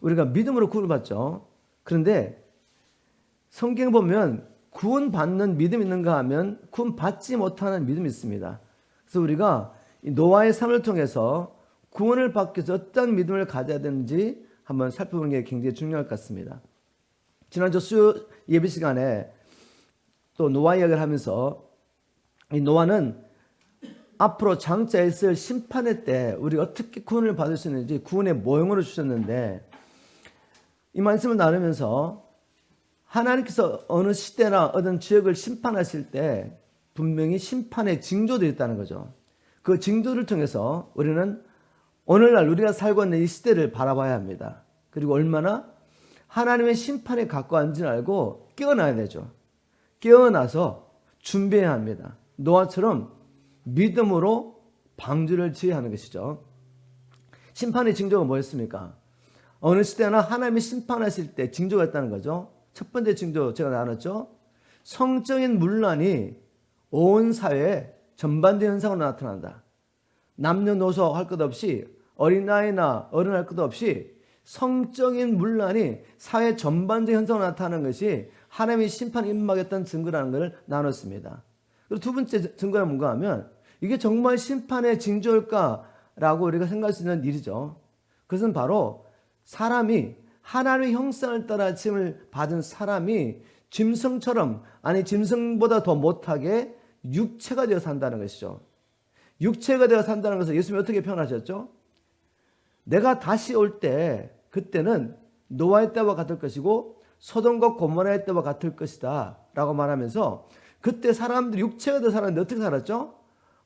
우리가 믿음으로 구원을 받죠. 그런데 성경에 보면 구원받는 믿음이 있는가 하면 구원받지 못하는 믿음이 있습니다. 그래서 우리가 노아의 삶을 통해서 구원을 받기 위해서 어떤 믿음을 가져야 되는지 한번 살펴보는 게 굉장히 중요할 것 같습니다. 지난주 수요 예배 시간에 또 노아 이야기를 하면서 이 노아는 앞으로 장차에 있을 심판의 때 우리 어떻게 구원을 받을 수 있는지 구원의 모형으로 주셨는데, 이 말씀을 나누면서 하나님께서 어느 시대나 어떤 지역을 심판하실 때 분명히 심판의 징조들이 있다는 거죠. 그 징조를 통해서 우리는 오늘날 우리가 살고 있는 이 시대를 바라봐야 합니다. 그리고 얼마나 하나님의 심판에 가까운지를 알고 깨어나야 되죠. 깨어나서 준비해야 합니다. 노아처럼 믿음으로 방주를 지어야 하는 것이죠. 심판의 징조가 뭐였습니까? 어느 시대나 하나님이 심판하실 때 징조가 있다는 거죠. 첫 번째 징조 제가 나눴죠. 성적인 문란이 온 사회에 전반적인 현상으로 나타난다. 남녀노소 할 것 없이 어린아이나 어른 할 것 없이 성적인 문란이 사회 전반적인 현상으로 나타나는 것이 하나님의 심판에 임하겠다는 증거라는 것을 나눴습니다. 그리고 두 번째 증거는 뭔가 하면 이게 정말 심판의 징조일까라고 우리가 생각할 수 있는 일이죠. 그것은 바로 사람이 하나님의 형상을 따라 지음을 받은 사람이 짐승처럼, 아니 짐승보다 더 못하게 육체가 되어 산다는 것이죠. 육체가 되어 산다는 것을 예수님이 어떻게 표현하셨죠? 내가 다시 올 때 그때는 노아의 때와 같을 것이고 소돔과 고모라의 때와 같을 것이다 라고 말하면서, 그때 사람들이 육체가 되어 살았는데 어떻게 살았죠?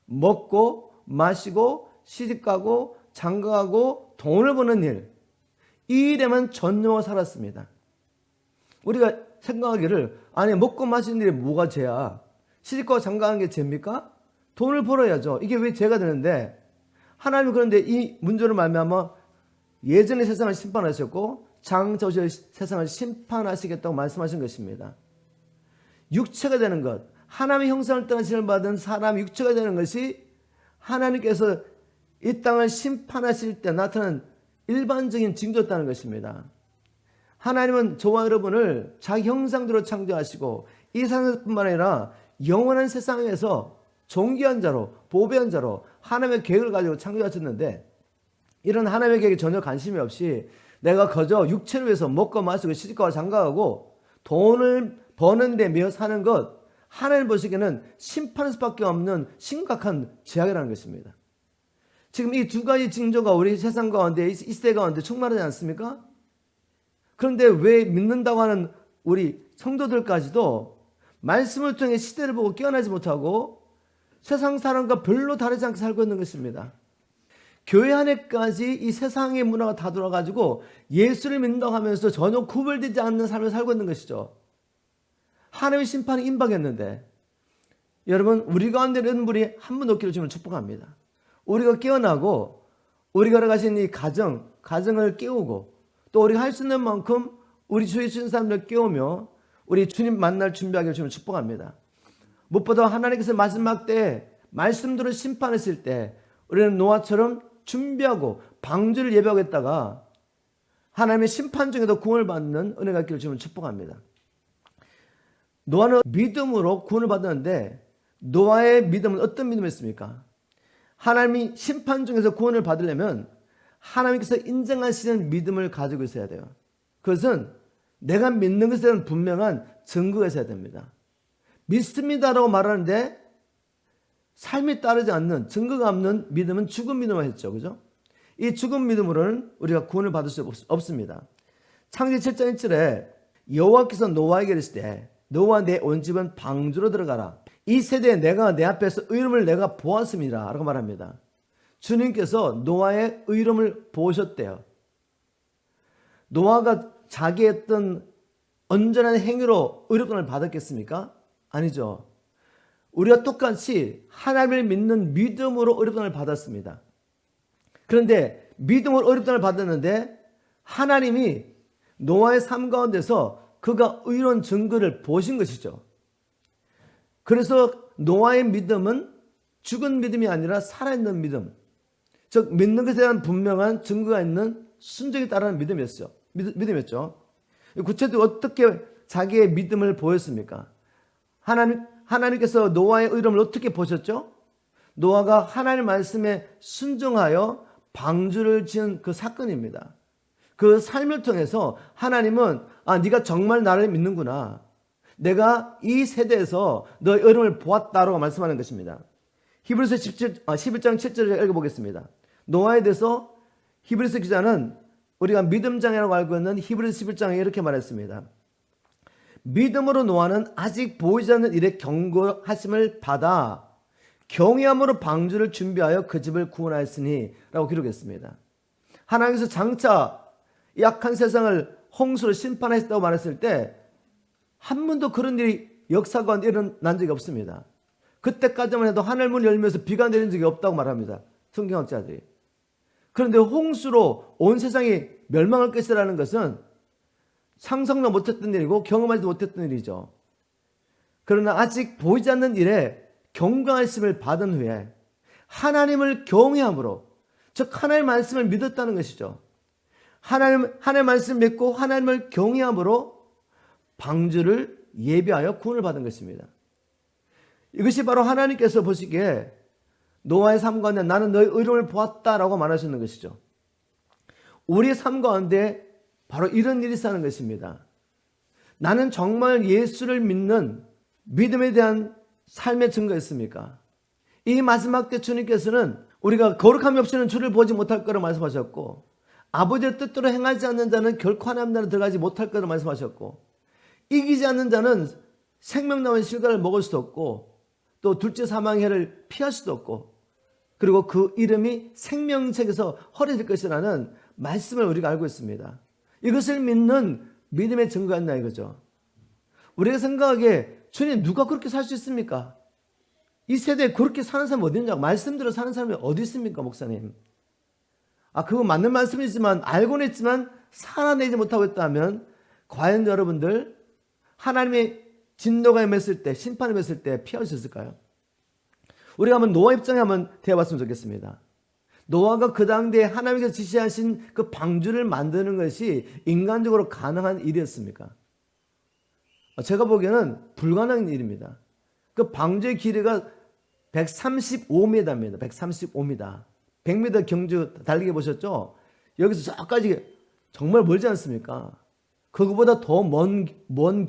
먹고 마시고 시집가고 장가가고 돈을 버는 일, 이 일에만 전념하고 살았습니다. 우리가 생각하기를 아니 먹고 마시는 일이 뭐가 죄야? 시집가고 장가가는 게 죄입니까? 돈을 벌어야죠. 이게 왜 죄가 되는데, 하나님은 그런데 이 문제를 말미암아 예전의 세상을 심판하셨고 장차 오실 세상을 심판하시겠다고 말씀하신 것입니다. 육체가 되는 것, 하나님의 형상을 따라 지음을 받은 사람이 육체가 되는 것이 하나님께서 이 땅을 심판하실 때 나타난 일반적인 징조였다는 것입니다. 하나님은 저와 여러분을 자기 형상대로 창조하시고 이 세상뿐만 아니라 영원한 세상에서 존귀한 자로, 보배한 자로 하나님의 계획을 가지고 창조하셨는데, 이런 하나님의 계획에 전혀 관심이 없이 내가 그저 육체를 위해서 먹고 마시고 시집가고 장가가고 돈을 버는 데 매여 사는 것, 하나님 보시기에는 심판할 수밖에 없는 심각한 죄악이라는 것입니다. 지금 이 두 가지 징조가 우리 세상 가운데, 이 시대 가운데 충만하지 않습니까? 그런데 왜 믿는다고 하는 우리 성도들까지도 말씀을 통해 시대를 보고 깨어나지 못하고 세상 사람과 별로 다르지 않게 살고 있는 것입니다. 교회 안에까지 이 세상의 문화가 다 돌아가지고 예수를 믿는다고 하면서 전혀 구별되지 않는 삶을 살고 있는 것이죠. 하나님의 심판이 임박했는데, 여러분 우리 가운데 이런 분이 한 분 없기를 주님을 축복합니다. 우리가 깨어나고 우리가 가진 이 가정을 깨우고 또 우리가 할 수 있는 만큼 우리 주위에 있는 사람들을 깨우며 우리 주님 만날 준비하기를 주님을 축복합니다. 무엇보다 하나님께서 마지막 때 말씀대로 심판하실 때 우리는 노아처럼 준비하고 방주를 예배하겠다가 하나님의 심판 중에도 구원을 받는 은혜가 있기를 주님을 축복합니다. 노아는 믿음으로 구원을 받았는데, 노아의 믿음은 어떤 믿음이었습니까? 하나님이 심판 중에서 구원을 받으려면 하나님께서 인정하시는 믿음을 가지고 있어야 돼요. 그것은 내가 믿는 것에 대한 분명한 증거가 있어야 됩니다. 믿습니다라고 말하는데 삶이 따르지 않는, 증거가 없는 믿음은 죽은 믿음을 했죠. 그죠? 이 죽은 믿음으로는 우리가 구원을 받을 수 없습니다. 창세기 7장 1절에 여호와께서 노아에게 이르시되 너와 내 온 집은 방주로 들어가라. 이 세대에 내가 내 앞에서 의로움을 내가 보았습니다 라고 말합니다. 주님께서 노아의 의로움을 보셨대요. 노아가 자기 했던 온전한 행위로 의롭다를 받았겠습니까? 아니죠. 우리가 똑같이 하나님을 믿는 믿음으로 의롭다를 받았습니다. 그런데 믿음으로 의롭다를 받았는데 하나님이 노아의 삶 가운데서 그가 의로운 증거를 보신 것이죠. 그래서 노아의 믿음은 죽은 믿음이 아니라 살아있는 믿음, 즉 믿는 것에 대한 분명한 증거가 있는 순종에 따르는 믿음이었어요. 믿음이었죠. 구체적으로 어떻게 자기의 믿음을 보였습니까? 하나님께서 노아의 의로움을 어떻게 보셨죠? 노아가 하나님 말씀에 순종하여 방주를 지은 그 사건입니다. 그 삶을 통해서 하나님은 네가 정말 나를 믿는구나. 내가 이 세대에서 너의 의로움을 보았다라고 말씀하는 것입니다. 히브리서 11장 7절을 읽어보겠습니다. 노아에 대해서 히브리서 기자는 우리가 믿음장이라고 알고 있는 히브리서 11장에 이렇게 말했습니다. 믿음으로 노아는 아직 보이지 않는 일에 경고하심을 받아 경외함으로 방주를 준비하여 그 집을 구원하였으니 라고 기록했습니다. 하나님께서 장차 약한 세상을 홍수로 심판하셨다고 말했을 때 한 번도 그런 일이 역사가 일어난 적이 없습니다. 그때까지만 해도 하늘 문이 열면서 비가 내린 적이 없다고 말합니다. 성경학자들이. 그런데 홍수로 온 세상이 멸망할 것이라는 것은 상상도 못했던 일이고 경험하지도 못했던 일이죠. 그러나 아직 보이지 않는 일에 경고하심을 받은 후에 하나님을 경외함으로, 즉 하나님의 말씀을 믿었다는 것이죠. 하나님의 말씀을 믿고 하나님을 경외함으로 방주를 예비하여 구원을 받은 것입니다. 이것이 바로 하나님께서 보시기에 노아의 삶 가운데 나는 너의 의로움을 보았다라고 말하시는 것이죠. 우리의 삶 가운데 바로 이런 일이 있다는 것입니다. 나는 정말 예수를 믿는 믿음에 대한 삶의 증거였습니까? 이 마지막 때 주님께서는 우리가 거룩함이 없이는 주를 보지 못할 거라고 말씀하셨고, 아버지의 뜻대로 행하지 않는 자는 결코 하나님 나라에 들어가지 못할 거라고 말씀하셨고, 이기지 않는 자는 생명나무의 실과를 먹을 수도 없고 또 둘째 사망의 해를 피할 수도 없고, 그리고 그 이름이 생명책에서 허려질 것이라는 말씀을 우리가 알고 있습니다. 이것을 믿는 믿음의 증거였나 이거죠. 우리가 생각하기에 주님 누가 그렇게 살 수 있습니까? 이 세대에 그렇게 사는 사람이 어디 있냐고, 말씀대로 사는 사람이 어디 있습니까 목사님? 그거 맞는 말씀이지만 알고는 있지만 살아내지 못하고 있다면 과연 여러분들 하나님의 진노가 임했을 때, 심판이 임했을 때 피할 수 있을까요? 우리가 한번 노아 입장에 한번 대해봤으면 좋겠습니다. 노아가 그 당대에 하나님께서 지시하신 그 방주를 만드는 것이 인간적으로 가능한 일이었습니까? 제가 보기에는 불가능한 일입니다. 그 방주의 길이가 135m입니다. 135m. 100m 경주 달리기 보셨죠? 여기서 저까지 정말 멀지 않습니까? 그거보다 더 먼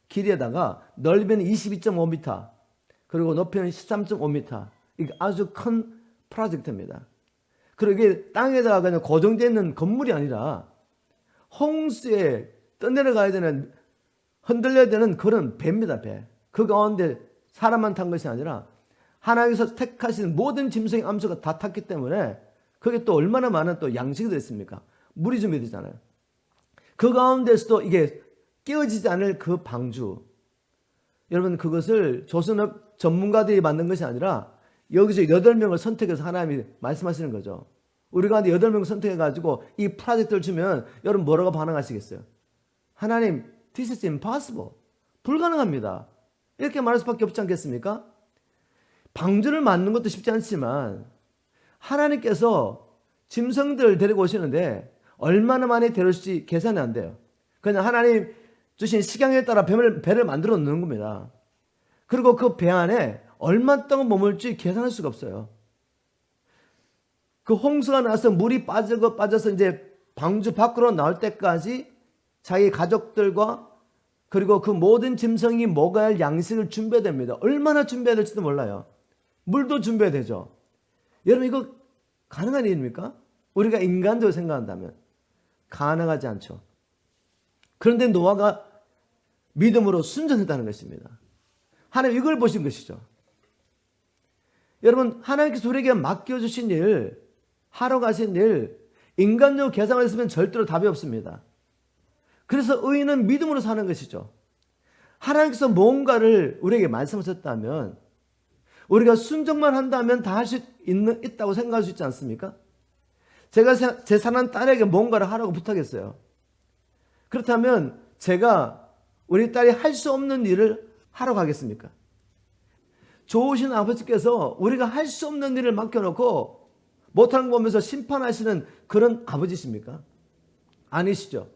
길이에다가 넓이는 22.5m, 그리고 높이는 13.5m. 이게 아주 큰 프로젝트입니다. 그리고 이게 땅에다가 그냥 고정되어 있는 건물이 아니라 홍수에 떠내려가야 되는, 흔들려야 되는 그런 배입니다, 배. 그 가운데 사람만 탄 것이 아니라 하나님께서 택하신 모든 짐승의 암소가 다 탔기 때문에 그게 또 얼마나 많은 또 양식이 됐습니까? 물이 준비되잖아요. 그 가운데서도 이게 깨어지지 않을 그 방주. 여러분, 그것을 조선업 전문가들이 만든 것이 아니라 여기서 8명을 선택해서 하나님이 말씀하시는 거죠. 우리가 8명을 선택해가지고 이 프로젝트를 주면 여러분 뭐라고 반응하시겠어요? 하나님, this is impossible. 불가능합니다. 이렇게 말할 수밖에 없지 않겠습니까? 방주를 만드는 것도 쉽지 않지만 하나님께서 짐승들을 데리고 오시는데 얼마나 많이 데려올지 계산이 안 돼요. 그냥 하나님 주신 식양에 따라 배를 만들어 놓는 겁니다. 그리고 그 배 안에 얼마 동안 머물지 계산할 수가 없어요. 그 홍수가 나서 물이 빠져서 이제 방주 밖으로 나올 때까지 자기 가족들과 그리고 그 모든 짐승이 먹어야 할 양식을 준비해야 됩니다. 얼마나 준비해야 될지도 몰라요. 물도 준비해야 되죠. 여러분, 이거 가능한 일입니까? 우리가 인간적으로 생각한다면 가능하지 않죠. 그런데 노아가 믿음으로 순종했다는 것입니다. 하나님 이걸 보신 것이죠. 여러분, 하나님께서 우리에게 맡겨주신 일, 하러 가신 일, 인간적으로 계산을 했으면 절대로 답이 없습니다. 그래서 의인은 믿음으로 사는 것이죠. 하나님께서 뭔가를 우리에게 말씀하셨다면 우리가 순종만 한다면 다 할 수 있다고 생각할 수 있지 않습니까? 제가 제 사랑하는 딸에게 뭔가를 하라고 부탁했어요. 그렇다면 제가 우리 딸이 할 수 없는 일을 하러 가겠습니까? 좋으신 아버지께서 우리가 할 수 없는 일을 맡겨놓고 못하는 거 보면서 심판하시는 그런 아버지십니까? 아니시죠.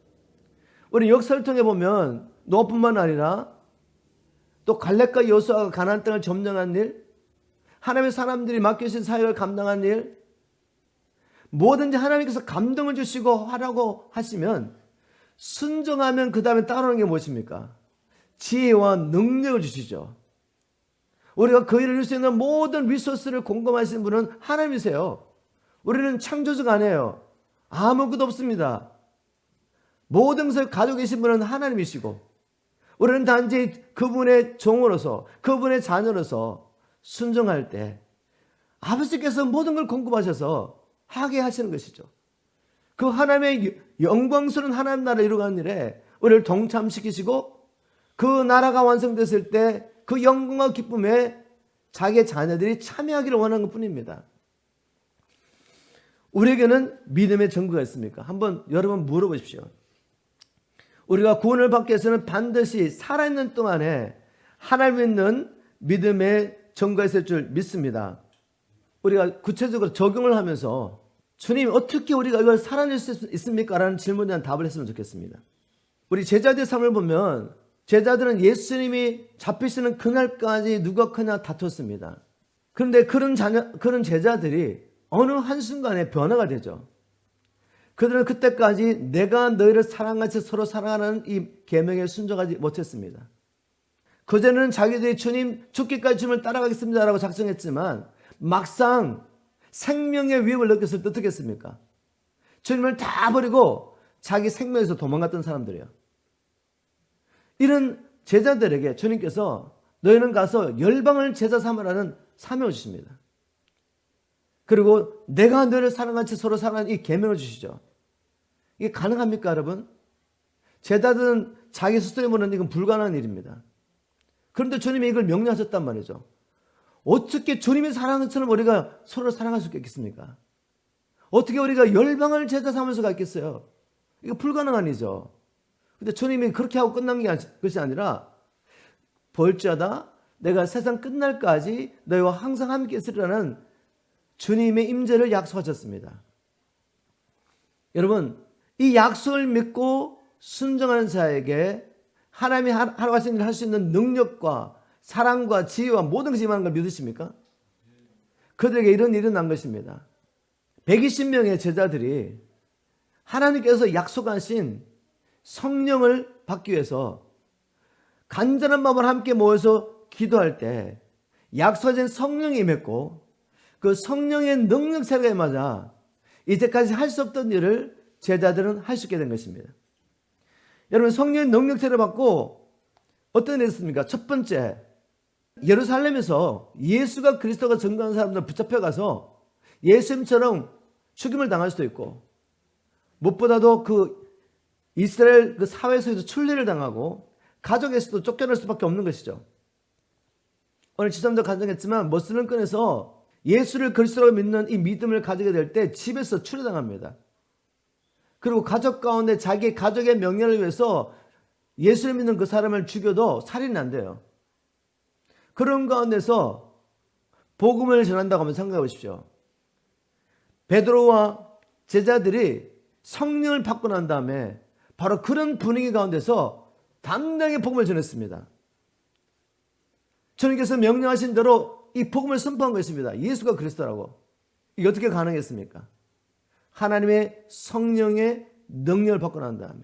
우리 역사를 통해 보면 노아뿐만 아니라 또 갈렙과 여호수아가 가나안 땅을 점령한 일, 하나님의 사람들이 맡겨진 사역을 감당한 일, 뭐든지 하나님께서 감동을 주시고 하라고 하시면 순종하면 그 다음에 따라오는 게 무엇입니까? 지혜와 능력을 주시죠. 우리가 그 일을 할 수 있는 모든 리소스를 공급하시는 분은 하나님이세요. 우리는 창조주가 아니에요. 아무것도 없습니다. 모든 것을 가지고 계신 분은 하나님이시고 우리는 단지 그분의 종으로서 그분의 자녀로서 순종할 때 아버지께서 모든 걸 공급하셔서 하게 하시는 것이죠. 그 하나님의 영광스러운 하나님 나라를 이루어가는 일에 우리를 동참시키시고 그 나라가 완성됐을 때 그 영광과 기쁨에 자기의 자녀들이 참여하기를 원하는 것뿐입니다. 우리에게는 믿음의 증거가 있습니까? 한번 여러분 물어보십시오. 우리가 구원을 받기 위해서는 반드시 살아있는 동안에 하나님 믿는 믿음의 증거가 있을 줄 믿습니다. 우리가 구체적으로 적용을 하면서 주님 어떻게 우리가 이걸 살아낼 수 있습니까? 라는 질문에 대한 답을 했으면 좋겠습니다. 우리 제자들의 삶을 보면 제자들은 예수님이 잡히시는 그날까지 누가 크냐 다퉜습니다. 그런데 그런 제자들이 어느 한순간에 변화가 되죠. 그들은 그때까지 내가 너희를 사랑같이 서로 사랑하는 이 계명에 순종하지 못했습니다. 그전에는 자기들이 주님 죽기까지 주님을 따라가겠습니다 라고 작정했지만 막상 생명의 위협을 느꼈을 때 어떻게 했습니까? 주님을 다 버리고 자기 생명에서 도망갔던 사람들이에요. 이런 제자들에게 주님께서 너희는 가서 열방을 제자 삼으라는 사명을 주십니다. 그리고 내가 너희를 사랑같이 서로 사랑하는 이 계명을 주시죠. 이게 가능합니까, 여러분? 제자들은 자기 스스로 보는 이건 불가능한 일입니다. 그런데 주님이 이걸 명령하셨단 말이죠. 어떻게 주님의 사랑처럼 우리가 서로 사랑할 수 있겠습니까? 어떻게 우리가 열방을 제자 삼을 수가 있겠어요? 이거 불가능한 일이죠. 근데 주님이 그렇게 하고 끝난 것이 아니라 볼지어다 내가 세상 끝날까지 너희와 항상 함께 있으리라는 주님의 임재를 약속하셨습니다. 여러분, 이 약속을 믿고 순종하는 자에게 하나님이 하루하신 일을 할 수 있는 능력과 사랑과 지혜와 모든 것이 임하는 걸 믿으십니까? 그들에게 이런 일이 난 것입니다. 120명의 제자들이 하나님께서 약속하신 성령을 받기 위해서 간절한 마음으로 함께 모여서 기도할 때 약속하신 성령이 임했고 그 성령의 능력 세례에 맞아 이제까지 할 수 없던 일을 제자들은 할 수 있게 된 것입니다. 여러분, 성령의 능력 세례를 받고 어떤 일이 있습니까? 첫 번째, 예루살렘에서 예수가 그리스도가 증거하는 사람들 붙잡혀가서 예수님처럼 죽임을 당할 수도 있고 무엇보다도 그 이스라엘 그 사회에서도 순례를 당하고 가족에서도 쫓겨날 수밖에 없는 것이죠. 오늘 지난주도 가정했지만 머슬림권에서 예수를 그리스도로 믿는 이 믿음을 가지게 될 때 집에서 추리당합니다. 그리고 가족 가운데 자기 가족의 명예를 위해서 예수를 믿는 그 사람을 죽여도 살인이 안 돼요. 그런 가운데서 복음을 전한다고 한번 생각해 보십시오. 베드로와 제자들이 성령을 받고 난 다음에 바로 그런 분위기 가운데서 당당히 복음을 전했습니다. 주님께서 명령하신 대로 이 복음을 선포한 것입니다. 예수가 그리스도라고. 이게 어떻게 가능했습니까? 하나님의 성령의 능력을 받고 난 다음에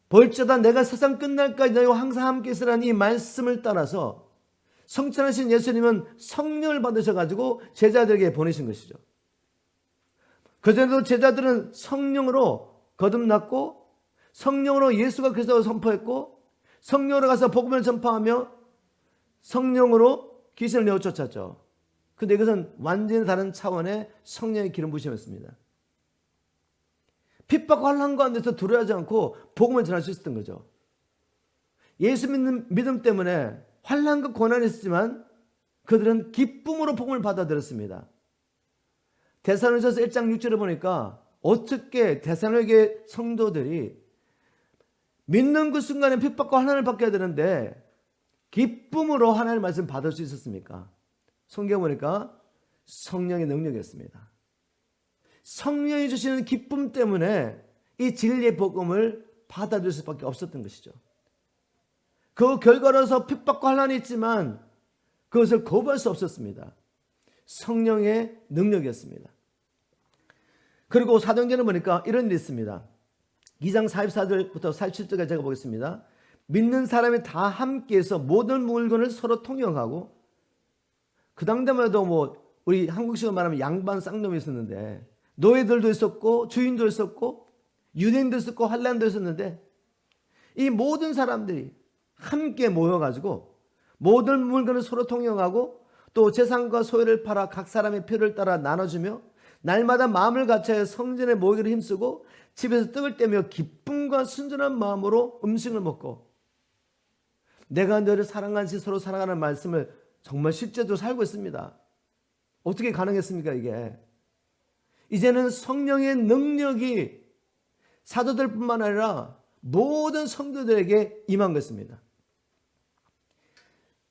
볼지어다 내가 세상 끝날까지 너희와 항상 함께 있으라는 이 말씀을 따라서 성천하신 예수님은 성령을 받으셔가지고 제자들에게 보내신 것이죠. 그전에도 제자들은 성령으로 거듭났고 성령으로 예수가 그리스도를 선포했고 성령으로 가서 복음을 전파하며 성령으로 귀신을 내어 쫓았죠. 근데 이것은 완전히 다른 차원의 성령의 기름 부심이었습니다. 핍박과 환난 가운데서 두려워하지 않고 복음을 전할 수 있었던 거죠. 예수 믿는 믿음 때문에 환난과 고난이 있었지만 그들은 기쁨으로 복음을 받아들였습니다. 데살로니가서 1장 6절에 보니까 어떻게 데살로니가 성도들이 믿는 그 순간에 핍박과 환난을 받게 되는데 기쁨으로 하나님의 말씀을 받을 수 있었습니까? 성경 보니까 성령의 능력이었습니다. 성령이 주시는 기쁨 때문에 이 진리의 복음을 받아들일 수밖에 없었던 것이죠. 그 결과로서 핍박과 환난이 있지만 그것을 거부할 수 없었습니다. 성령의 능력이었습니다. 그리고 사도행전을 보니까 이런 일이 있습니다. 2장 44절부터 47절까지 제가 보겠습니다. 믿는 사람이 다 함께해서 모든 물건을 서로 통용하고, 그 당대만 해도 뭐 우리 한국식으로 말하면 양반 쌍놈이 있었는데, 노예들도 있었고 주인도 있었고 유대인도 있었고 한란도 있었는데, 이 모든 사람들이 함께 모여가지고 모든 물건을 서로 통용하고, 또 재산과 소유를 팔아 각 사람의 필요를 따라 나눠주며 날마다 마음을 같이하여 성전에 모이기를 힘쓰고 집에서 떡을 떼며 기쁨과 순전한 마음으로 음식을 먹고, 내가 너를 사랑하지 서로 사랑하는 말씀을 정말 실제로 살고 있습니다. 어떻게 가능했습니까 이게? 이제는 성령의 능력이 사도들뿐만 아니라 모든 성도들에게 임한 것입니다.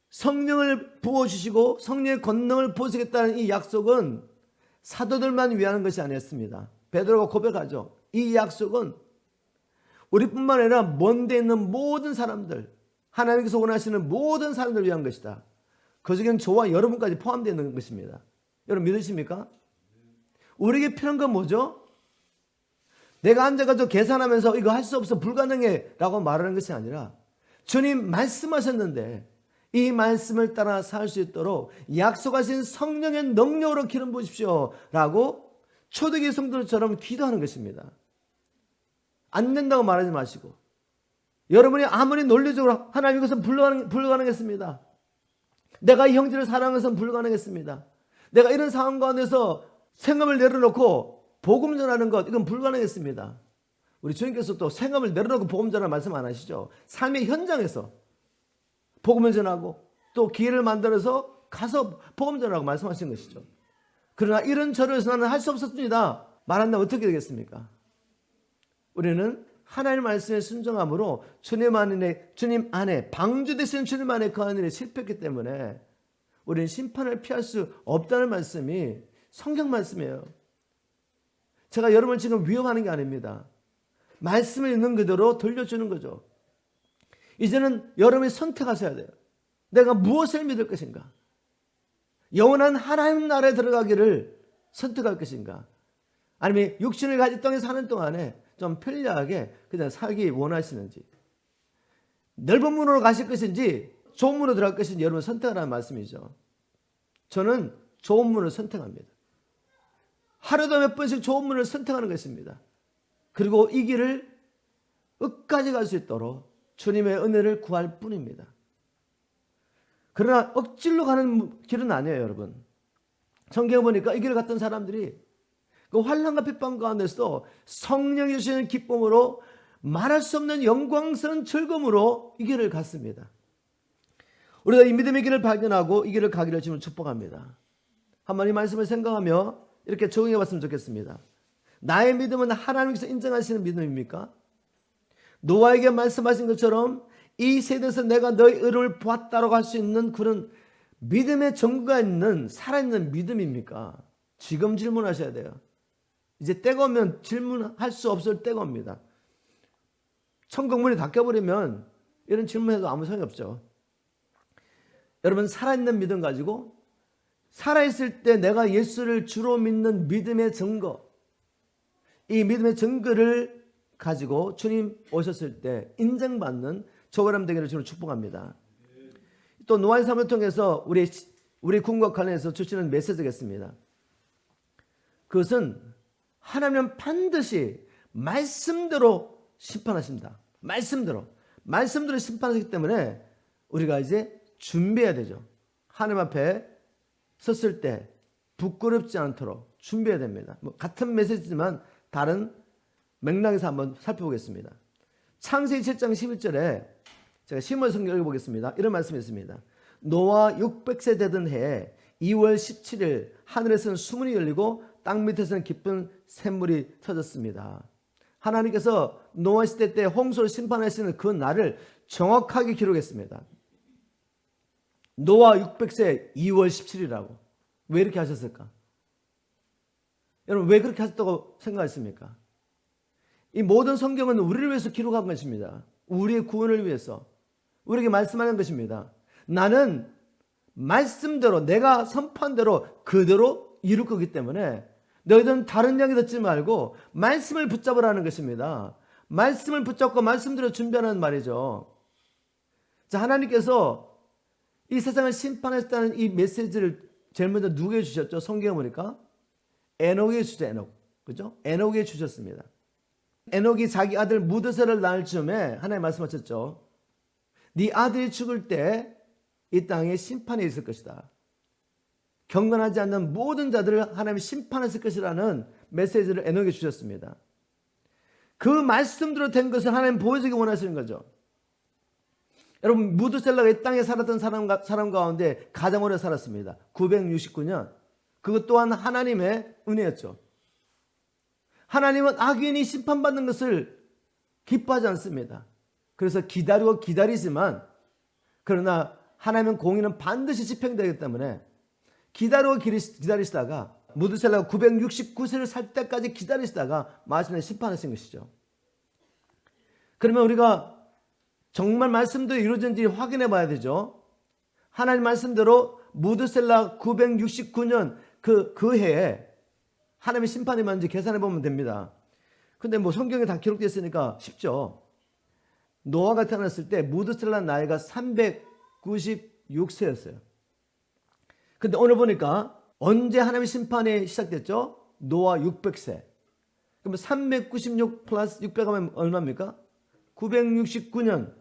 성령을 부어주시고 성령의 권능을 부으시겠다는 이 약속은 사도들만 위하는 것이 아니었습니다. 베드로가 고백하죠. 이 약속은 우리뿐만 아니라 먼 데 있는 모든 사람들, 하나님께서 원하시는 모든 사람들을 위한 것이다. 그 중에는 저와 여러분까지 포함되어 있는 것입니다. 여러분 믿으십니까? 우리에게 필요한 건 뭐죠? 내가 앉아가지고 계산하면서 이거 할 수 없어 불가능해 라고 말하는 것이 아니라, 주님 말씀하셨는데 이 말씀을 따라 살 수 있도록 약속하신 성령의 능력으로 기름 부으십시오 라고 초대교회 성도들처럼 기도하는 것입니다. 안 된다고 말하지 마시고, 여러분이 아무리 논리적으로 하나님 이것은 불가능했습니다. 내가 이 형제를 사랑하는 것은 불가능했습니다. 내가 이런 상황 가운데서 생업을 내려놓고 복음 전하는 것, 이건 불가능했습니다. 우리 주님께서 또 생업을 내려놓고 복음 전하는 말씀 안 하시죠? 삶의 현장에서 복음을 전하고 또 기회를 만들어서 가서 복음 전하고 말씀하신 것이죠. 그러나 이런 저를 나는 할 수 없었습니다 말한다면 어떻게 되겠습니까? 우리는 하나님의 말씀에 순종함으로 주님 안에 방주되시는 주님 안에 거하는 일에 실패했기 때문에 우리는 심판을 피할 수 없다는 말씀이 성경 말씀이에요. 제가 여러분을 지금 위협하는 게 아닙니다. 말씀을 있는 그대로 들려주는 거죠. 이제는 여러분이 선택하셔야 돼요. 내가 무엇을 믿을 것인가? 영원한 하나님 나라에 들어가기를 선택할 것인가? 아니면 육신을 가진 땅에 사는 동안에 좀 편리하게 그냥 살기 원하시는지, 넓은 문으로 가실 것인지 좁은 문으로 들어갈 것인지 여러분 선택하라는 말씀이죠. 저는 좁은 문을 선택합니다. 하루도 몇 번씩 좁은 문을 선택하는 것입니다. 그리고 이 길을 끝까지 갈 수 있도록 주님의 은혜를 구할 뿐입니다. 그러나 억지로 가는 길은 아니에요, 여러분. 성경에 보니까 이 길을 갔던 사람들이 그 환난과 핍박 가운데서도 성령이 주시는 기쁨으로 말할 수 없는 영광스러운 즐거움으로 이 길을 갔습니다. 우리가 이 믿음의 길을 발견하고 이 길을 가기를 지금 축복합니다. 한번 이 말씀을 생각하며 이렇게 적용해 봤으면 좋겠습니다. 나의 믿음은 하나님께서 인정하시는 믿음입니까? 노아에게 말씀하신 것처럼 이 세대에서 내가 너의 의를 보았다라고 할 수 있는 그런 믿음의 증거가 있는 살아있는 믿음입니까? 지금 질문하셔야 돼요. 이제 때가 오면 질문할 수 없을 때가 옵니다. 천국 문이 닫혀버리면 이런 질문해도 아무 소용이 없죠. 여러분, 살아있는 믿음 가지고 살아있을 때 내가 예수를 주로 믿는 믿음의 증거, 이 믿음의 증거를 가지고 주님 오셨을 때 인정받는 저와 여러분 되기를 주로 축복합니다. 또 노아의 삶을 통해서 우리 군과 관련해서 주시는 메시지가 있습니다. 그것은 하나님은 반드시 말씀대로 심판하십니다. 말씀대로 심판하시기 때문에 우리가 이제 준비해야 되죠. 하나님 앞에 섰을 때 부끄럽지 않도록 준비해야 됩니다. 같은 메시지지만 다른 맥락에서 한번 살펴보겠습니다. 창세기 7장 11절에 제가 신문 성경 읽어보겠습니다. 이런 말씀이 있습니다. 노아 600세 되던 해에 2월 17일 하늘에서는 수문이 열리고 땅 밑에서는 깊은 샘물이 터졌습니다. 하나님께서 노아 시대 때 홍수를 심판하시는 그 날을 정확하게 기록했습니다. 노아 600세 2월 17일이라고. 왜 이렇게 하셨을까? 여러분, 왜 그렇게 하셨다고 생각하십니까? 이 모든 성경은 우리를 위해서 기록한 것입니다. 우리의 구원을 위해서 우리에게 말씀하는 것입니다. 나는 말씀대로 내가 선포한 대로 그대로 이룰 거기 때문에 너희들은 다른 이야기 듣지 말고 말씀을 붙잡으라는 것입니다. 말씀을 붙잡고 말씀대로 준비하는 말이죠. 자, 하나님께서 이 세상을 심판했다는 이 메시지를 제일 먼저 누구에게 주셨죠? 성경에 보니까 에녹에게 주죠. 에녹. 그죠? 에녹에게 주셨습니다. 에녹이 자기 아들 무드셀을 낳을 즈음에 하나님 말씀하셨죠. 네 아들이 죽을 때 이 땅에 심판이 있을 것이다. 경건하지 않는 모든 자들을 하나님이 심판했을 것이라는 메시지를 에녹에게 주셨습니다. 그 말씀대로 된 것을 하나님 보여주기 원하시는 거죠. 여러분, 무드셀라가 이 땅에 살았던 사람 가운데 가장 오래 살았습니다. 969년. 그것 또한 하나님의 은혜였죠. 하나님은 악인이 심판받는 것을 기뻐하지 않습니다. 그래서 기다리고 기다리지만, 그러나 하나님은 공의는 반드시 집행되기 때문에 기다리고 기다리시다가 무드셀라가 969세를 살 때까지 기다리시다가 마침내 심판하신 것이죠. 그러면 우리가 정말 말씀대로 이루어진지 확인해 봐야 되죠. 하나님 말씀대로 무드셀라 969년 그 해에 하나님의 심판이 뭔지 계산해 보면 됩니다. 근데 뭐 성경에 다 기록되어 있으니까 쉽죠. 노아가 태어났을 때 무드셀라 나이가 396세였어요. 근데 오늘 보니까 언제 하나님의 심판이 시작됐죠? 노아 600세. 그러면 396 플러스 600 하면 얼마입니까? 969년.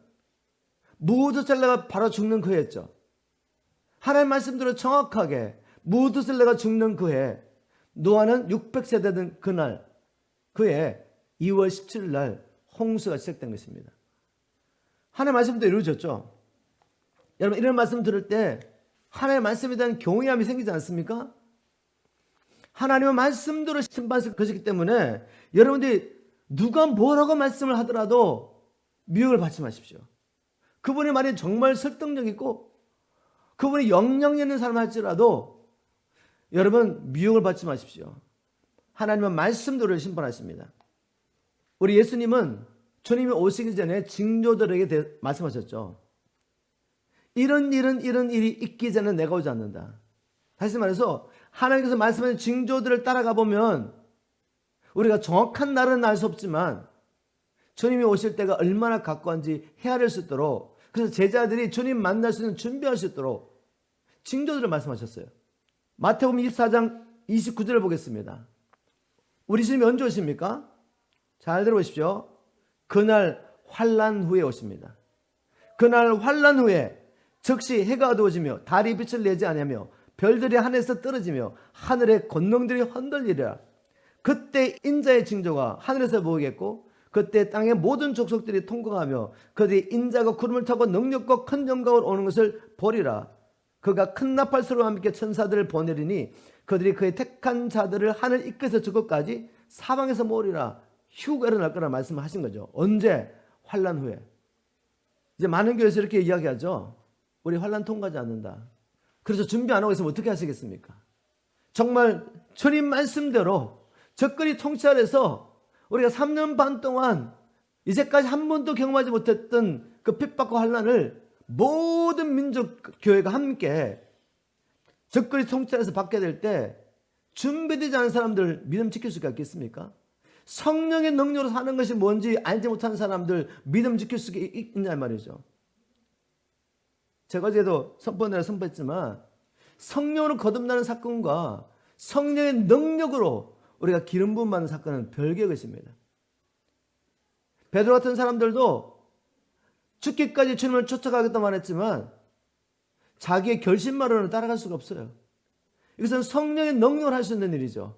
무드셀라가 바로 죽는 그 해였죠. 하나님 말씀대로 정확하게 무드셀라가 죽는 그 해, 노아는 600세 되던 그날, 그해 2월 17일 날 홍수가 시작된 것입니다. 하나님 말씀대로 이루어졌죠. 여러분, 이런 말씀 들을 때 하나님의 말씀에 대한 경외함이 생기지 않습니까? 하나님의 말씀대로 심판하실 것이기 때문에 여러분들이 누가 뭐라고 말씀을 하더라도 미혹을 받지 마십시오. 그분의 말이 정말 설득력 있고 그분이 영향력 있는 사람 할지라도 여러분 미혹을 받지 마십시오. 하나님은 말씀대로 심판하십니다. 우리 예수님은 주님이 오시기 전에 징조들에게 말씀하셨죠. 이런 일이 있기 전에 내가 오지 않는다. 다시 말해서 하나님께서 말씀하신 징조들을 따라가 보면 우리가 정확한 날은 알 수 없지만 주님이 오실 때가 얼마나 가까운지 헤아릴 수 있도록, 그래서 제자들이 주님 만날 수 있는 준비할 수 있도록 징조들을 말씀하셨어요. 마태복음 24장 29절을 보겠습니다. 우리 주님이 언제 오십니까? 잘 들어보십시오. 그날 환난 후에 오십니다. 그날 환난 후에 즉시 해가 어두워지며 달이 빛을 내지 아니하며 별들이 하늘에서 떨어지며 하늘의 권능들이 흔들리리라. 그때 인자의 징조가 하늘에서 보이겠고 그때 땅의 모든 족속들이 통곡하며 그들이 인자가 구름을 타고 능력과 큰 영광으로 오는 것을 보리라. 그가 큰 나팔 소리와 함께 천사들을 보내리니 그들이 그의 택한 자들을 하늘 입구에서 저곳까지 사방에서 모으리라. 휴가 일어날 거라 말씀을 하신 거죠. 언제? 환난 후에. 이제 많은 교회에서 이렇게 이야기하죠. 우리 환난 통과하지 않는다. 그래서 준비 안 하고 있으면 어떻게 하시겠습니까? 정말 주님 말씀대로 적그리 통치 아래서 우리가 3년 반 동안 이제까지 한 번도 경험하지 못했던 그 핍박과 환난을 모든 민족 교회가 함께 적그리 통치 아래서 받게 될 때 준비되지 않은 사람들 믿음 지킬 수가 있겠습니까? 성령의 능력으로 사는 것이 뭔지 알지 못하는 사람들 믿음 지킬 수가 있냐 말이죠. 제가 어제도 선포내라 선포했지만 성령으로 거듭나는 사건과 성령의 능력으로 우리가 기름 부음 받는 사건은 별개의 것입니다. 베드로 같은 사람들도 죽기까지 주님을 쫓아가겠다고 했지만 자기의 결심만으로는 따라갈 수가 없어요. 이것은 성령의 능력으로 할 수 있는 일이죠.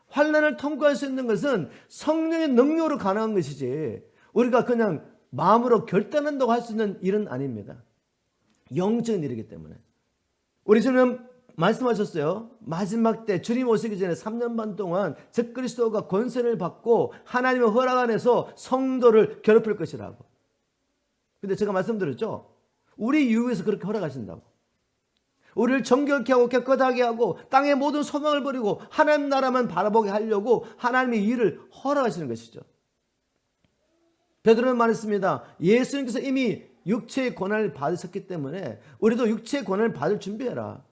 환난을 통과할 수 있는 것은 성령의 능력으로 가능한 것이지 우리가 그냥 마음으로 결단한다고 할 수 있는 일은 아닙니다. 영적인 일이기 때문에. 우리 주님 말씀하셨어요. 마지막 때 주님 오시기 전에 3년 반 동안 적그리스도가 권세를 받고 하나님의 허락 안에서 성도를 괴롭힐 것이라고. 근데 제가 말씀드렸죠. 우리 유혹에서 그렇게 허락하신다고. 우리를 정결케 하고 깨끗하게 하고 땅의 모든 소망을 버리고 하나님 나라만 바라보게 하려고 하나님의 일을 허락하시는 것이죠. 베드로는 말했습니다. 예수님께서 이미 육체의 고난을 받으셨기 때문에 우리도 육체의 고난을 받을 준비해라.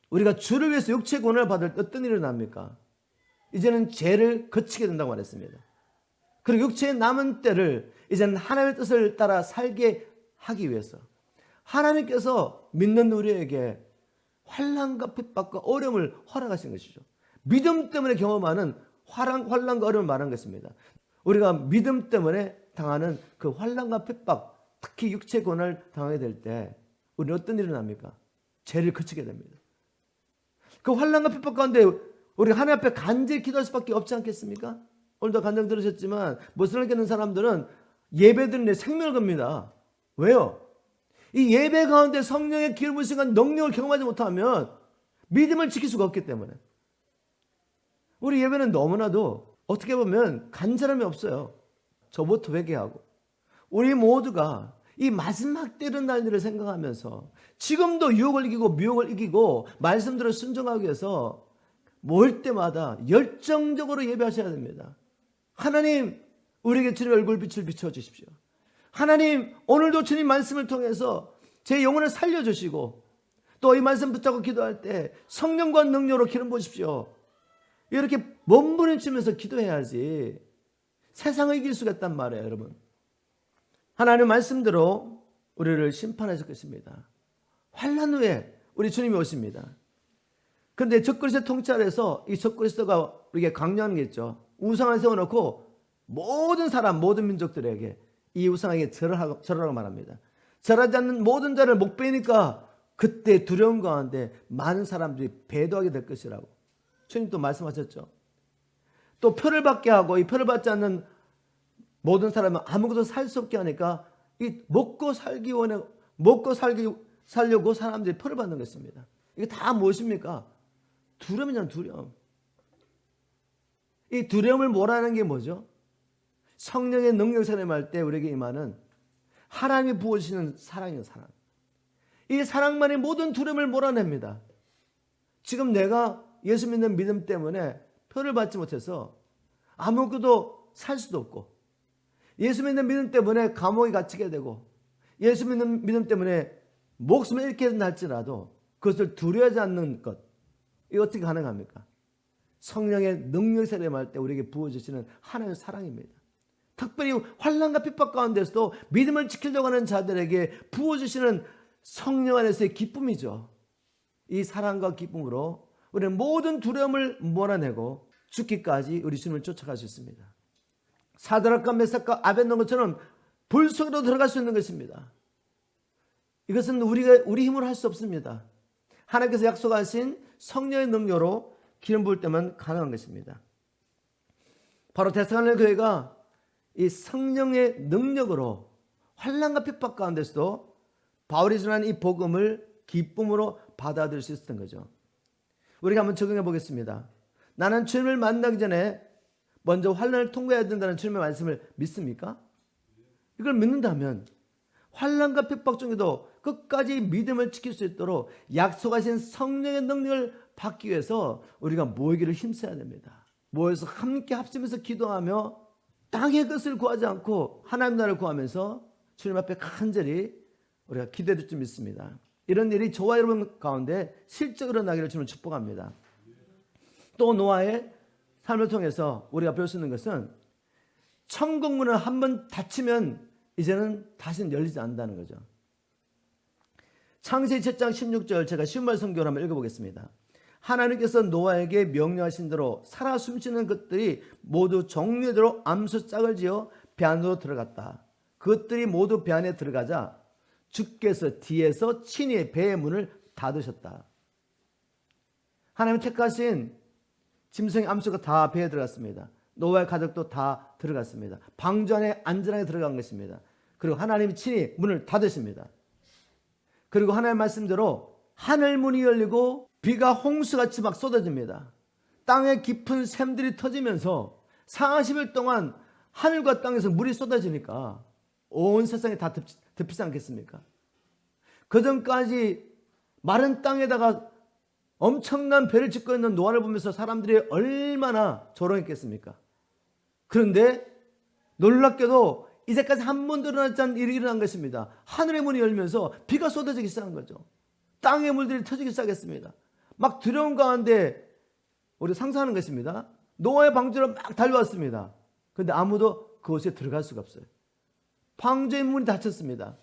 우리가 주를 위해서 육체의 고난을 받을 때 어떤 일이 일어납니까? 이제는 죄를 거치게 된다고 말했습니다. 그리고 육체의 남은 때를 이제는 하나님의 뜻을 따라 살게 하기 위해서 하나님께서 믿는 우리에게 환난과 핍박과 어려움을 허락하신 것이죠. 믿음 때문에 경험하는 환난과 어려움을 말한 것입니다. 우리가 믿음 때문에 당하는 그 환난과 핍박, 특히 육체 고난을 당하게 될 때 우리는 어떤 일이 납니까? 죄를 거치게 됩니다. 그 환난과 핍박 가운데 우리 하나님 앞에 간절히 기도할 수밖에 없지 않겠습니까? 오늘도 간증 들으셨지만 모슬렘 믿는 사람들은 예배 드리는데 생명을 겁니다. 왜요? 이 예배 가운데 성령의 기름 부으신 능력을 경험하지 못하면 믿음을 지킬 수가 없기 때문에 우리 예배는 너무나도 어떻게 보면 간절함이 없어요. 저부터 회개하고 우리 모두가 이 마지막 때 일어날 일을 생각하면서 지금도 유혹을 이기고 미혹을 이기고 말씀대로 순종하기 위해서 모일 때마다 열정적으로 예배하셔야 됩니다. 하나님, 우리에게 주님의 얼굴빛을 비춰주십시오. 하나님, 오늘도 주님 말씀을 통해서 제 영혼을 살려주시고 또 이 말씀 붙잡고 기도할 때 성령과 능력으로 기름 부으십시오. 이렇게 몸부림치면서 기도해야지 세상을 이길 수가 있단 말이에요, 여러분. 하나님의 말씀대로 우리를 심판하실 것입니다. 환난 후에 우리 주님이 오십니다. 그런데 적그리스도의 통찰에서 이 적그리스도가 우리에게 강요하는 게 있죠. 우상을 세워놓고 모든 사람, 모든 민족들에게 이 우상에게 절하라고 말합니다. 절하지 않는 모든 자를 못 베니까 그때 두려움 가운데 많은 사람들이 배도하게 될 것이라고 주님 또 말씀하셨죠. 또 표를 받게 하고 이 표를 받지 않는 모든 사람은 아무것도 살 수 없게 하니까 이 먹고 살려고 사람들이 표를 받는 것입니다. 이게 다 무엇입니까? 두려움이잖아요, 두려움. 이 두려움을 몰아내는 게 뭐죠? 성령의 능력 사람할 때 우리에게 임하는 하나님이 부어주시는 사랑이에요, 사랑. 이 사랑만이 모든 두려움을 몰아냅니다. 지금 내가 예수 믿는 믿음 때문에 표를 받지 못해서 아무것도 살 수도 없고 예수 믿는 믿음 때문에 감옥에 갇히게 되고 예수 믿는 믿음 때문에 목숨을 잃게 된다 할지라도 그것을 두려워하지 않는 것, 이거 어떻게 가능합니까? 성령의 능력 세례할 때 우리에게 부어주시는 하나님의 사랑입니다. 특별히 환난과 핍박 가운데서도 믿음을 지키려고 하는 자들에게 부어주시는 성령 안에서의 기쁨이죠. 이 사랑과 기쁨으로 우리는 모든 두려움을 몰아내고 죽기까지 우리 주님을 쫓아갈 수 있습니다. 사드락과 메삭과 아벳노고처럼 불 속으로 들어갈 수 있는 것입니다. 이것은 우리 힘으로 할 수 없습니다. 하나님께서 약속하신 성령의 능력으로 기름 부을 때만 가능한 것입니다. 바로 데살로니가 교회가 이 성령의 능력으로 환난과 핍박 가운데서도 바울이 전한 이 복음을 기쁨으로 받아들일 수 있었던 거죠. 우리가 한번 적용해 보겠습니다. 나는 주님을 만나기 전에 먼저 환난을 통과해야 된다는 주님의 말씀을 믿습니까? 이걸 믿는다면 환난과 핍박 중에도 끝까지 믿음을 지킬 수 있도록 약속하신 성령의 능력을 받기 위해서 우리가 모이기를 힘써야 됩니다. 모여서 함께 합심해서 기도하며 땅의 것을 구하지 않고 하나님 나라를 구하면서 주님 앞에 간절히 우리가 기도해줄 줄 믿습니다. 이런 일이 저와 여러분 가운데 실적으로 나기를 주님 축복합니다. 또 노아의 삶을 통해서 우리가 배울 수 있는 것은 천국 문을 한번 닫히면 이제는 다시는 열리지 않는다는 거죠. 창세기 7장 16절 제가 쉬운 말 성경을 한번 읽어보겠습니다. 하나님께서 노아에게 명령하신 대로 살아 숨쉬는 것들이 모두 종류대로 암수 짝을 지어 배 안으로 들어갔다. 그것들이 모두 배 안에 들어가자 주께서 뒤에서 친히 배의 문을 닫으셨다. 하나님 택하신 짐승의 암수가 다 배에 들어갔습니다. 노아의 가족도 다 들어갔습니다. 방주 안에 안전하게 들어간 것입니다. 그리고 하나님이 친히 문을 닫으십니다. 그리고 하나님 말씀대로 하늘 문이 열리고 비가 홍수같이 막 쏟아집니다. 땅에 깊은 샘들이 터지면서 40일 동안 하늘과 땅에서 물이 쏟아지니까 온 세상이 다 덮이지 않겠습니까? 그전까지 마른 땅에다가 엄청난 배를 짓고 있는 노아를 보면서 사람들이 얼마나 조롱했겠습니까? 그런데 놀랍게도 이제까지 한 번도 일어나지 않은 일이 일어난 것입니다. 하늘의 문이 열면서 비가 쏟아지기 시작한 거죠. 땅의 물들이 터지기 시작했습니다. 막 두려움 가운데 우리 상상하는 것입니다. 노아의 방주로 막 달려왔습니다. 그런데 아무도 그곳에 들어갈 수가 없어요. 방주의 문이 닫혔습니다.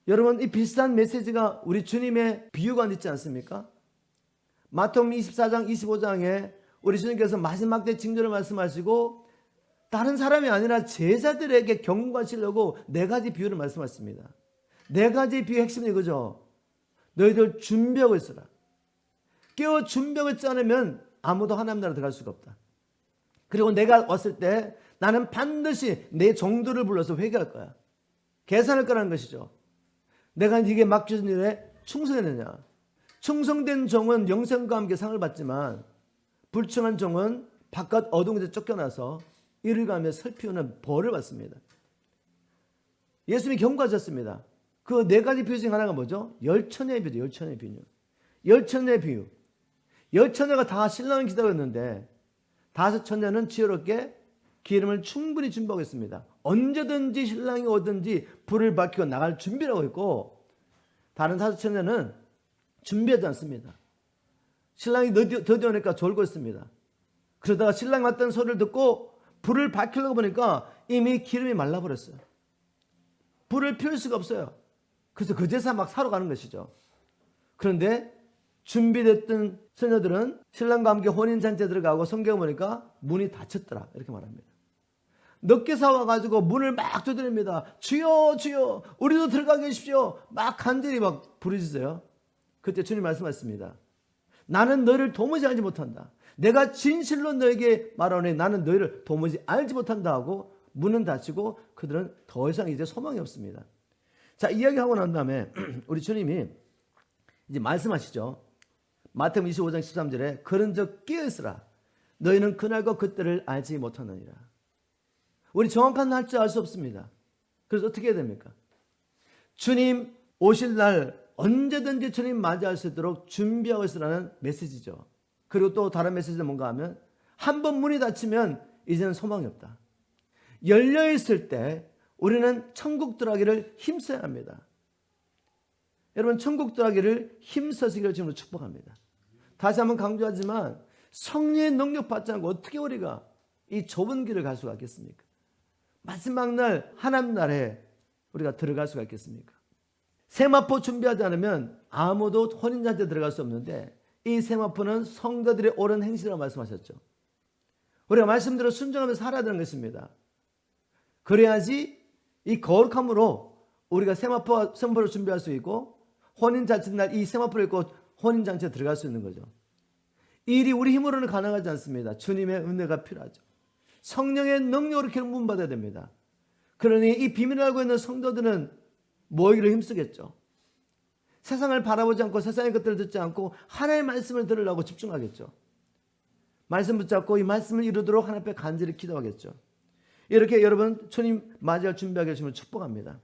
여러분, 이 비슷한 메시지가 우리 주님의 비유가 있지 않습니까? 마태복음 24장 25장에 우리 주님께서 마지막 때 징조를 말씀하시고 다른 사람이 아니라 제자들에게 경고하시려고 4가지 비유를 말씀하십니다. 4가지 비유의 핵심은 이거죠. 너희들 준비하고 있어라. 깨어 준비하고 있지 않으면 아무도 하나님 나라 들어갈 수가 없다. 그리고 내가 왔을 때 나는 반드시 내 종들을 불러서 회개할 거야. 계산할 거라는 것이죠. 내가 네게 맡겨진 일에 충성했느냐. 충성된 종은 영생과 함께 상을 받지만 불충한 종은 바깥 어두운 곳에 쫓겨나서 이를 가며 살피우는 벌을 받습니다. 예수님이 경고하셨습니다. 그 4가지 비유 중 하나가 뭐죠? 열처녀의 비유죠. 열처녀의 비유. 열처녀의 비유. 열처녀가 다 신랑을 기다렸는데 5 처녀는 지혜롭게 기름을 충분히 준비하고 있습니다. 언제든지 신랑이 오든지 불을 밝히고 나갈 준비를 하고 있고, 다른 5 처녀는 준비하지 않습니다. 신랑이 드디어 오니까 졸고 있습니다. 그러다가 신랑이 왔다는 소리를 듣고 불을 밝히려고 보니까 이미 기름이 말라버렸어요. 불을 피울 수가 없어요. 그래서 그제서 막 사러 가는 것이죠. 그런데 준비됐던 처녀들은 신랑과 함께 혼인잔치에 들어가고 성경에 보니까 문이 닫혔더라 이렇게 말합니다. 늦게 사와가지고 문을 막 두드립니다. 주여 주여 우리도 들어가게 해주십시오. 막 간절히 막 부르짖어요. 그때 주님 말씀하셨습니다. 나는 너희를 도무지 알지 못한다. 내가 진실로 너에게 말하오니 나는 너희를 도무지 알지 못한다 하고 문은 닫히고 그들은 더 이상 이제 소망이 없습니다. 자, 이야기하고 난 다음에 우리 주님이 이제 말씀하시죠. 마태복음 25장 13절에 그런즉 깨어있으라. 너희는 그날과 그때를 알지 못하느니라. 우리 정확한 날짜 알 수 없습니다. 그래서 어떻게 해야 됩니까? 주님 오실 날 언제든지 주님 맞이할 수 있도록 준비하고 있으라는 메시지죠. 그리고 또 다른 메시지는 뭔가 하면 한 번 문이 닫히면 이제는 소망이 없다. 열려있을 때 우리는 천국 들어가기를 힘써야 합니다. 여러분, 천국 들어가기를 힘써시기를 지금으로 축복합니다. 다시 한번 강조하지만 성령의 능력 받지 않고 어떻게 우리가 이 좁은 길을 갈 수가 있겠습니까? 마지막 날 하나님 나라에 우리가 들어갈 수가 있겠습니까? 세마포 준비하지 않으면 아무도 혼인잔치에 들어갈 수 없는데 이 세마포는 성도들의 옳은 행실이라고 말씀하셨죠. 우리가 말씀대로 순종하면서 살아야 되는 것입니다. 그래야지 이 거룩함으로 우리가 세마포를 준비할 수 있고 혼인잔치 날 이 세마포를 입고 혼인잔치에 들어갈 수 있는 거죠. 이 일이 우리 힘으로는 가능하지 않습니다. 주님의 은혜가 필요하죠. 성령의 능력으로 경분받아야 됩니다. 그러니 이 비밀을 알고 있는 성도들은 모이기를 힘쓰겠죠. 세상을 바라보지 않고 세상의 것들을 듣지 않고 하나님의 말씀을 들으려고 집중하겠죠. 말씀 붙잡고 이 말씀을 이루도록 하나님 앞에 간절히 기도하겠죠. 이렇게 여러분 주님 맞이할 준비하게 해주시면 축복합니다.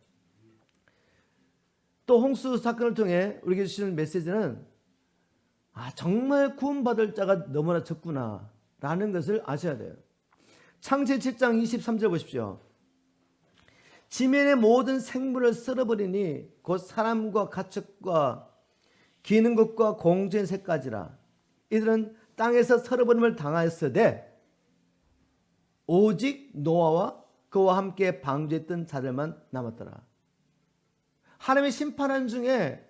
또 홍수 사건을 통해 우리에게 주시는 메시지는 정말 구원받을 자가 너무나 적구나 라는 것을 아셔야 돼요. 창세기 7장 23절 보십시오. 지면의 모든 생물을 썰어버리니 곧 사람과 가축과 기는 것과 공주의 새까지라. 이들은 땅에서 썰어버림을 당하였으되 오직 노아와 그와 함께 방주했던 자들만 남았더라. 하나님의 심판한 중에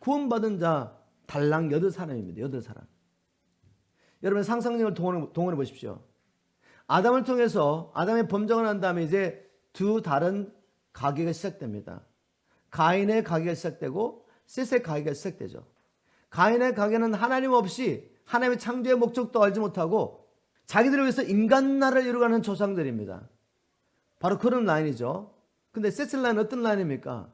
구원받은 자 달랑 8사람입니다. 8사람. 여러분 상상력을 동원해 보십시오. 아담을 통해서 아담의 범정을 한 다음에 이제 두 다른 가계가 시작됩니다. 가인의 가계가 시작되고 셋의 가계가 시작되죠. 가인의 가계는 하나님 없이 하나님의 창조의 목적도 알지 못하고 자기들을 위해서 인간 나라를 이루어가는 조상들입니다. 바로 그런 라인이죠. 근데 셋의 라인은 어떤 라인입니까?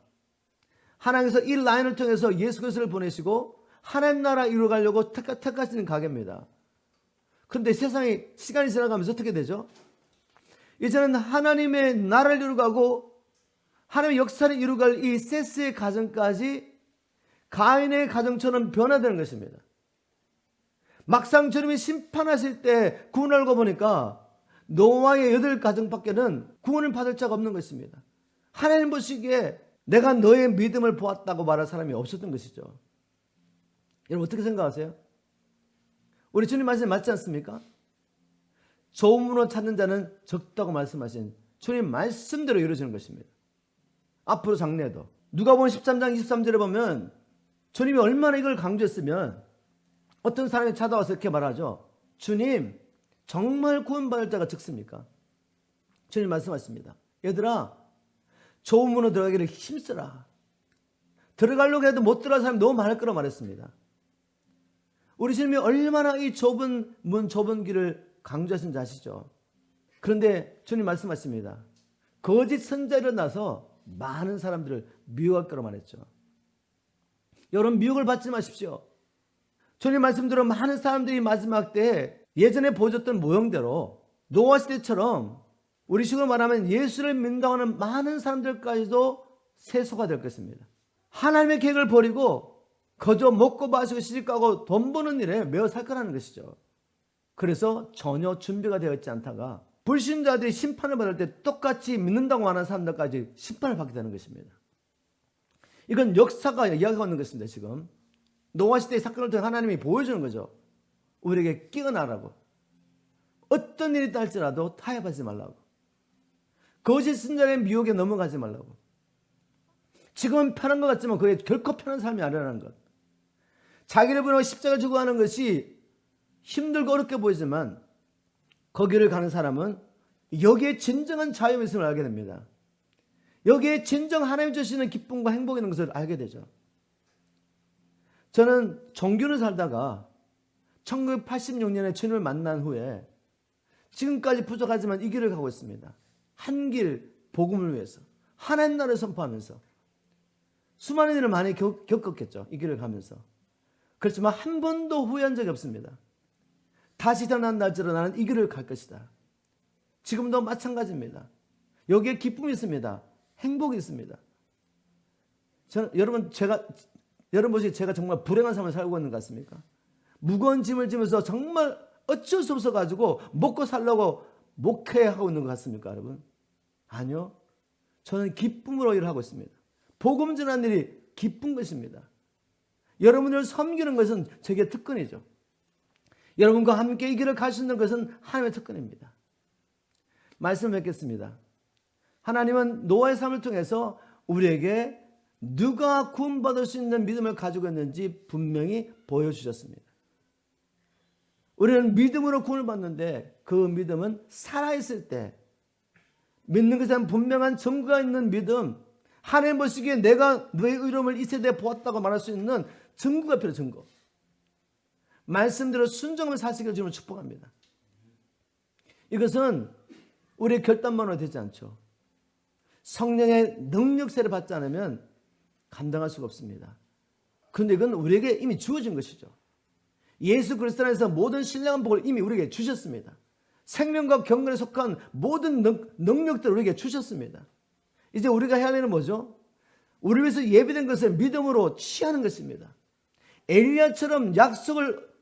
하나님께서 이 라인을 통해서 예수 그리스도를 보내시고 하나님 나라 이루어가려고 택하시는 가계입니다. 그런데 세상이 시간이 지나가면서 어떻게 되죠? 이제는 하나님의 나라를 이루어가고 하나님의 역사를 이루어갈 이 셋의 가정까지 가인의 가정처럼 변화되는 것입니다. 막상 주님이 심판하실 때 구원을 알고 보니까 노아의 8가정밖에는 구원을 받을 자가 없는 것입니다. 하나님 보시기에 내가 너의 믿음을 보았다고 말할 사람이 없었던 것이죠. 여러분 어떻게 생각하세요? 우리 주님 말씀 맞지 않습니까? 좋은 문을 찾는 자는 적다고 말씀하신 주님 말씀대로 이루어지는 것입니다. 앞으로 장래도 누가복음 13장 23절에 보면 주님이 얼마나 이걸 강조했으면 어떤 사람이 찾아와서 이렇게 말하죠. 주님 정말 구원받을 자가 적습니까? 주님 말씀하십니다. 얘들아 좋은 문으로 들어가기를 힘쓰라. 들어가려고 해도 못 들어간 사람이 너무 많을 거라 말했습니다. 우리 주님이 얼마나 이 좁은 문 좁은 길을 강조하신지 아시죠? 그런데 주님 말씀하십니다. 거짓 선지자가 일어나서 많은 사람들을 미혹할 거라 말했죠. 여러분 미혹을 받지 마십시오. 주님 말씀대로 많은 사람들이 마지막 때에 예전에 보여줬던 모형대로 노아 시대처럼 우리 식으로 말하면 예수를 믿는다고 하는 많은 사람들까지도 세소가 될 것입니다. 하나님의 계획을 버리고 거저 먹고 마시고 시집가고 돈 버는 일에 매어 살 거라는 것이죠. 그래서 전혀 준비가 되어 있지 않다가 불신자들이 심판을 받을 때 똑같이 믿는다고 하는 사람들까지 심판을 받게 되는 것입니다. 이건 역사가 이야기하고 있는 것입니다. 지금 노아 시대의 사건을 통해 하나님이 보여주는 거죠. 우리에게 깨어나라고. 어떤 일이 있다 할지라도 타협하지 말라고. 거짓 선지자의 미혹에 넘어가지 말라고. 지금은 편한 것 같지만 그게 결코 편한 삶이 아니라는 것. 자기를 부인하고 십자가 지고 하는 것이 힘들고 어렵게 보이지만 거기를 가는 사람은 여기에 진정한 자유가 있음을 알게 됩니다. 여기에 진정 하나님 주시는 기쁨과 행복이 있는 것을 알게 되죠. 저는 종교를 살다가 1986년에 주님을 만난 후에 지금까지 부족하지만 이 길을 가고 있습니다. 한 길 복음을 위해서 하나님 나라를 선포하면서 수많은 일을 많이 겪었겠죠. 이 길을 가면서. 그렇지만 한 번도 후회한 적이 없습니다. 다시 태어난 날짜로 나는 이 길을 갈 것이다. 지금도 마찬가지입니다. 여기에 기쁨이 있습니다. 행복이 있습니다. 여러분 보시기에 제가 정말 불행한 삶을 살고 있는 것 같습니까? 무거운 짐을 지면서 정말 어쩔 수 없어 가지고 먹고 살려고 목회하고 있는 것 같습니까, 여러분? 아니요. 저는 기쁨으로 일을 하고 있습니다. 복음 전하는 일이 기쁜 것입니다. 여러분을 섬기는 것은 제게 특권이죠. 여러분과 함께 이 길을 갈 수 있는 것은 하나님의 특권입니다. 말씀을 뵙겠습니다. 하나님은 노아의 삶을 통해서 우리에게 누가 구원받을 수 있는 믿음을 가지고 있는지 분명히 보여주셨습니다. 우리는 믿음으로 구원을 받는데 그 믿음은 살아있을 때 믿는 것에 분명한 증거가 있는 믿음, 하나님 보시기에 내가 너의 의로움을 이 세대에 보았다고 말할 수 있는 증거가 필요해요. 증거. 말씀대로 순종하며 사시기를 주님을 축복합니다. 이것은 우리의 결단만으로 되지 않죠. 성령의 능력세를 받지 않으면 감당할 수가 없습니다. 그런데 이건 우리에게 이미 주어진 것이죠. 예수 그리스도 안에서 모든 신령한 복을 이미 우리에게 주셨습니다. 생명과 경건에 속한 모든 능력들을 우리에게 주셨습니다. 이제 우리가 해야 하는 뭐죠? 우리를 위해서 예비된 것을 믿음으로 취하는 것입니다. 엘리야처럼 약속을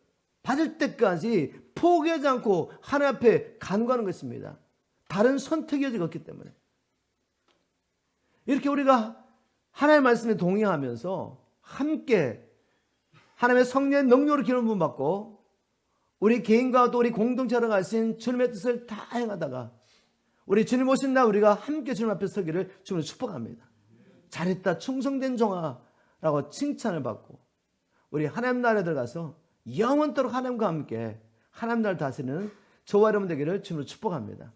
받을 때까지 포기하지 않고 하나님 앞에 간구하는 것입니다. 다른 선택이 없기 때문에. 이렇게 우리가 하나님의 말씀에 동의하면서 함께 하나님의 성령의 능력으로 기름 부음 받고 우리 개인과 또 우리 공동체로 가신 주님의 뜻을 다 행하다가 우리 주님 오신 날 우리가 함께 주님 앞에 서기를 주님을 축복합니다. 잘했다 충성된 종아라고 칭찬을 받고 우리 하나님 나라에 들어가서 영원토록 하나님과 함께 하나님 나라를 다스리는 저와 여러분 되기를 주님으로 축복합니다.